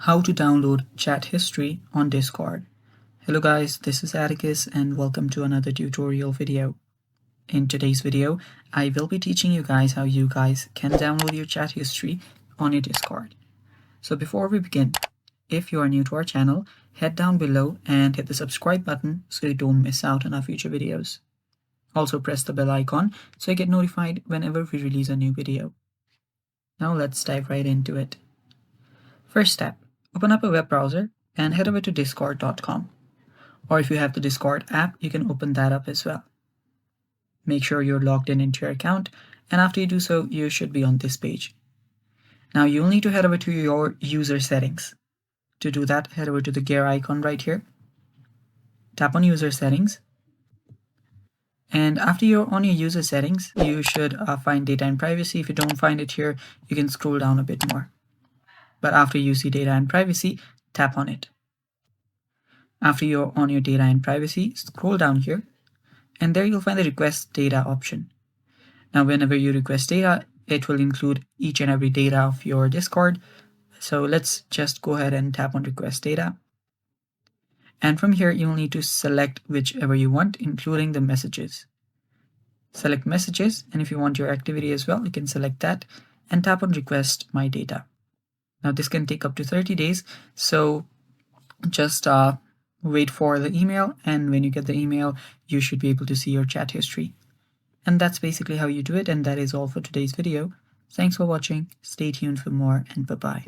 How to download chat history on Discord. Hello guys, this is Atticus and welcome to another tutorial video. In today's video, I will be teaching you guys how you guys can download your chat history on your Discord. So before we begin, if you are new to our channel, head down below and hit the subscribe button so you don't miss out on our future videos. Also press the bell icon so you get notified whenever we release a new video. Now let's dive right into it. First step, open up a web browser and head over to discord.com. Or if you have the Discord app, you can open that up as well. Make sure you're logged in into your account, and after you do so, you should be on this page. Now you'll need to head over to your user settings. To do that, head over to the gear icon right here. Tap on user settings. And after you're on your user settings, you should find data and privacy. If you don't find it here, you can scroll down a bit more. But after you see data and privacy, tap on it. After you're on your data and privacy, scroll down here, and there you'll find the request data option. Now, whenever you request data, it will include each and every data of your Discord. So let's just go ahead and tap on request data. And from here, you'll need to select whichever you want, including the messages. Select messages, and if you want your activity as well, you can select that and tap on request my data. Now this can take up to 30 days, so just wait for the email, and when you get the email, you should be able to see your chat history. And that's basically how you do it, and that is all for today's video. Thanks for watching, stay tuned for more, and bye-bye.